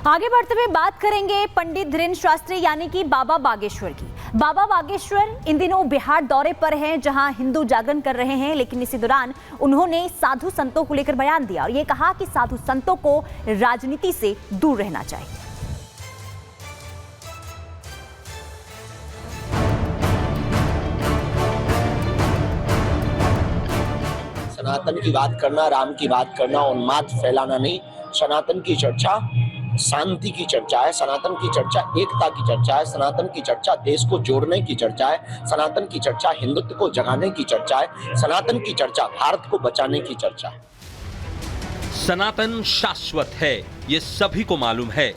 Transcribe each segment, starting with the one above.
आगे बढ़ते हुए बात करेंगे पंडित धीरेन्द्र शास्त्री यानी कि बाबा बागेश्वर की। बाबा बागेश्वर इन दिनों बिहार दौरे पर हैं, जहां हिंदू जागरण कर रहे हैं, लेकिन इसी दौरान उन्होंने साधु संतों को लेकर बयान दिया और ये कहा कि साधु संतों को राजनीति से दूर रहना चाहिए। सनातन की बात करना, राम की बात करना, उन्माद फैलाना नहीं। सनातन की चर्चा शांति की चर्चा है, सनातन की चर्चा एकता की चर्चा है, सनातन की चर्चा देश को जोड़ने की चर्चा है, सनातन की चर्चा हिंदुत्व को जगाने की चर्चा है, सनातन की चर्चा भारत को बचाने की चर्चा है। सनातन शाश्वत है, ये सभी को मालूम है,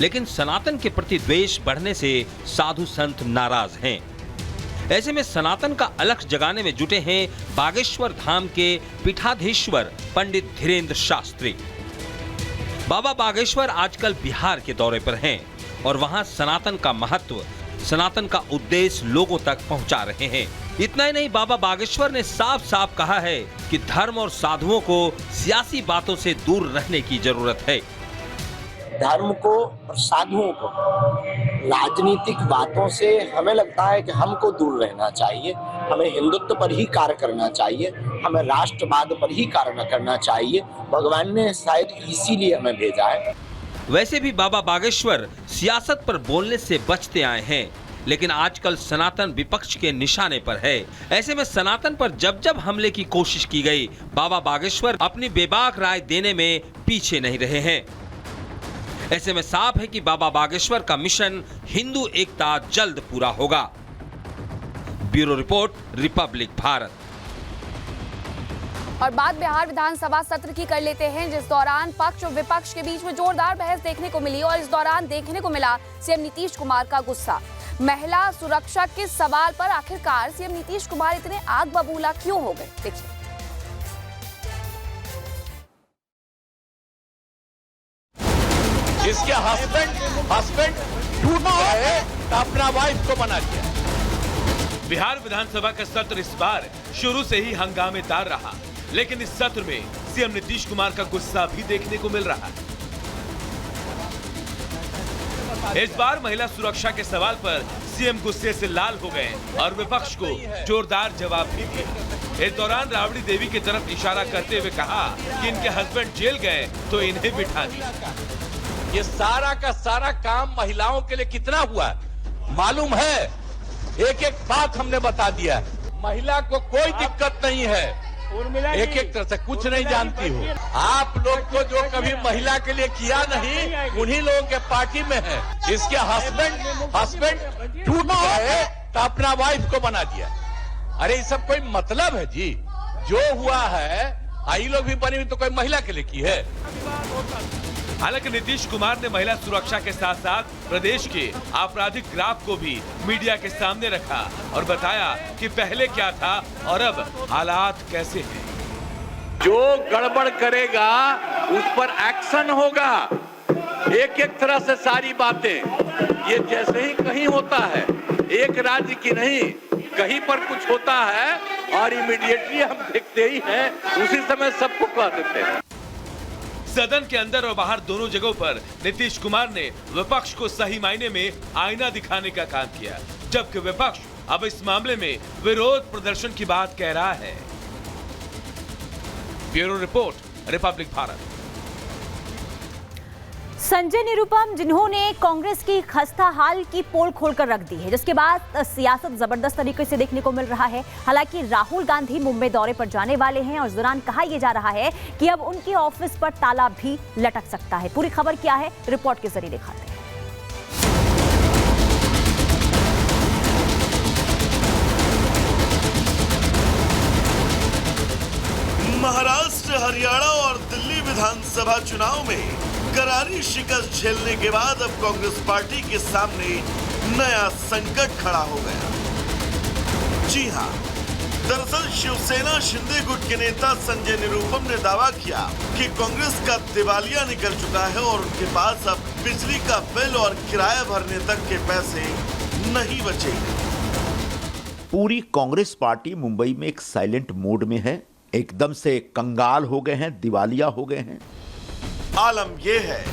लेकिन सनातन के प्रति द्वेष बढ़ने से साधु संत नाराज हैं। ऐसे में सनातन का अलख जगाने में जुटे हैं बागेश्वर धाम के पीठाधीश्वर पंडित धीरेन्द्र शास्त्री। बाबा बागेश्वर आजकल बिहार के दौरे पर हैं और वहां सनातन का महत्व, सनातन का उद्देश्य लोगों तक पहुंचा रहे हैं। इतना ही नहीं, बाबा बागेश्वर ने साफ साफ कहा है कि धर्म और साधुओं को सियासी बातों से दूर रहने की जरूरत है। धर्म को और साधुओं को राजनीतिक बातों से हमें लगता है कि हमको दूर रहना चाहिए, हमें हिंदुत्व पर ही कार्य करना चाहिए, हमें राष्ट्रवाद पर ही कार्य करना चाहिए। भगवान ने शायद इसीलिए हमें भेजा है। वैसे भी बाबा बागेश्वर सियासत पर बोलने से बचते आए हैं, लेकिन आजकल सनातन विपक्ष के निशाने पर है। ऐसे में सनातन पर जब जब हमले की कोशिश की गई, बाबा बागेश्वर अपनी बेबाक राय देने में पीछे नहीं रहे हैं। ऐसे में साफ है कि बाबा बागेश्वर का मिशन हिंदू एकता जल्द पूरा होगा। Bureau report, Republic Bharat. और बात बिहार विधानसभा सत्र की कर लेते हैं, जिस दौरान पक्ष और विपक्ष के बीच में जोरदार बहस देखने को मिली और इस दौरान देखने को मिला सीएम नीतीश कुमार का गुस्सा। महिला सुरक्षा के सवाल पर आखिरकार सीएम नीतीश कुमार इतने आग बबूला क्यों हो गए, देखिए। इसके हस्बैंड टूट गए तो अपना वाइफ को बना दिया। बिहार विधानसभा का सत्र इस बार शुरू से ही हंगामेदार रहा, लेकिन इस सत्र में सीएम नीतीश कुमार का गुस्सा भी देखने को मिल रहा है। इस बार महिला सुरक्षा के सवाल पर सीएम गुस्से से लाल हो गए और विपक्ष को जोरदार जवाब भी दिया। इस दौरान राबड़ी देवी की तरफ इशारा करते हुए कहा कि इनके हस्बैंड जेल गए तो इन्हें बिठा दिया। ये सारा का सारा काम महिलाओं के लिए कितना हुआ है मालूम है? एक एक बात हमने बता दिया है। महिला को कोई दिक्कत नहीं है, एक एक तरह से कुछ नहीं जानती हो। आप लोग को जो कभी महिला के लिए किया नहीं, उन्हीं लोगों के पार्टी में है। इसके हस्बैंड टूट गए तो अपना वाइफ को बना दिया। अरे ये सब कोई मतलब है जी? जो हुआ है आई लोग भी बनी हुई तो कोई महिला के लिए की है। हालांकि नीतीश कुमार ने महिला सुरक्षा के साथ साथ प्रदेश के आपराधिक ग्राफ को भी मीडिया के सामने रखा और बताया कि पहले क्या था और अब हालात कैसे हैं। जो गड़बड़ करेगा उस पर एक्शन होगा। एक एक तरह से सारी बातें, ये जैसे ही कहीं होता है, एक राज्य की नहीं, कहीं पर कुछ होता है और इमीडिएटली हम देखते ही हैं, उसी समय सबको कह देते हैं। सदन के अंदर और बाहर दोनों जगहों पर नीतीश कुमार ने विपक्ष को सही मायने में आईना दिखाने का काम किया, जबकि विपक्ष अब इस मामले में विरोध प्रदर्शन की बात कह रहा है। Bureau report, Republic Bharat. Sanjay Nirupam, जिन्होंने कांग्रेस की खस्ता हाल की पोल खोलकर रख दी है, जिसके बाद सियासत जबरदस्त तरीके से देखने को मिल रहा है। हालांकि राहुल गांधी मुंबई दौरे पर जाने वाले हैं और इस दौरान कहा यह जा रहा है कि अब उनके ऑफिस पर ताला भी लटक सकता है। पूरी खबर क्या है, रिपोर्ट के जरिए दिखाते हैं। महाराष्ट्र, हरियाणा और दिल्ली विधानसभा चुनाव में करारी शिकस्त झेलने के बाद अब कांग्रेस पार्टी के सामने नया संकट खड़ा हो गया। जी हां, दरअसल शिवसेना शिंदे गुट के नेता संजय निरुपम ने दावा किया कि कांग्रेस का दिवालिया निकल चुका है और उनके पास अब बिजली का बिल और किराया भरने तक के पैसे नहीं बचेंगे। पूरी कांग्रेस पार्टी मुंबई में एक साइलेंट मोड में है, एकदम से कंगाल हो गए हैं, दिवालिया हो गए हैं। आलम यह है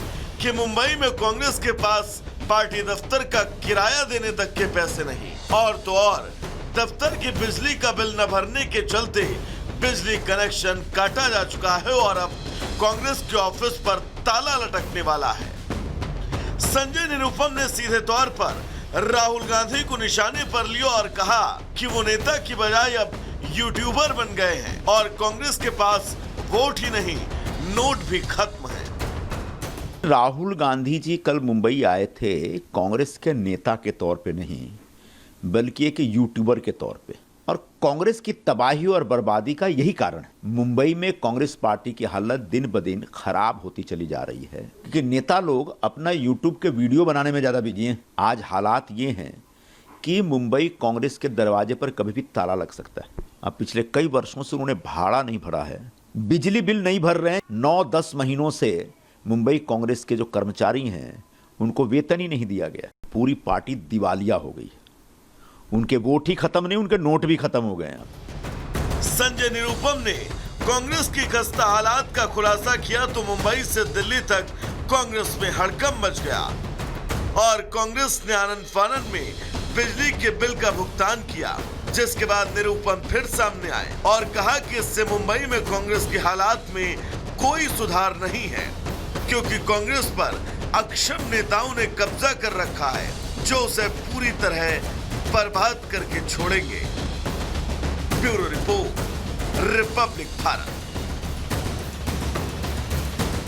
कि मुंबई में कांग्रेस के पास पार्टी दफ्तर का किराया देने तक के पैसे नहीं, और तो और दफ्तर की बिजली का बिल न भरने के चलते बिजली कनेक्शन काटा जा चुका है और अब कांग्रेस के ऑफिस पर ताला लटकने वाला है। संजय निरुपम ने सीधे तौर पर राहुल गांधी को निशाने पर लिया और कहा कि वो नेता की बजाय अब यूट्यूबर बन गए हैं और कांग्रेस के पास वोट ही नहीं, नोट भी खत्म है। राहुल गांधी जी कल मुंबई आए थे कांग्रेस के नेता के तौर पे नहीं, बल्कि एक यूट्यूबर के तौर पे, और कांग्रेस की तबाही और बर्बादी का यही कारण है। मुंबई में कांग्रेस पार्टी की हालत दिन ब दिन खराब होती चली जा रही है क्योंकि नेता लोग अपना यूट्यूब के वीडियो बनाने में ज्यादा बिजी हैं। आज हालात ये हैं कि मुंबई कांग्रेस के दरवाजे पर कभी भी ताला लग सकता है। अब पिछले कई वर्षों से उन्होंने भाड़ा नहीं भरा है, बिजली बिल नहीं भर रहे हैं। 9-10 महीनों से मुंबई कांग्रेस के जो कर्मचारी हैं उनको वेतन ही नहीं दिया गया। पूरी पार्टी दिवालिया हो गई। उनके वोट ही खत्म नहीं, उनके नोट भी खत्म हो गए हैं। संजय निरुपम ने कांग्रेस की खस्ता हालात का खुलासा किया तो मुंबई से दिल्ली तक कांग्रेस में हड़कंप मच गया और कांग्रेस ने आनंद फानन में बिजली के बिल का भुगतान किया, जिसके बाद निरुपम फिर सामने आए और कहा कि इससे मुंबई में कांग्रेस के हालात में कोई सुधार नहीं है क्योंकि कांग्रेस पर अक्षम नेताओं ने कब्जा कर रखा है जो उसे पूरी तरह बर्बाद करके छोड़ेंगे। Bureau report, Republic Bharat.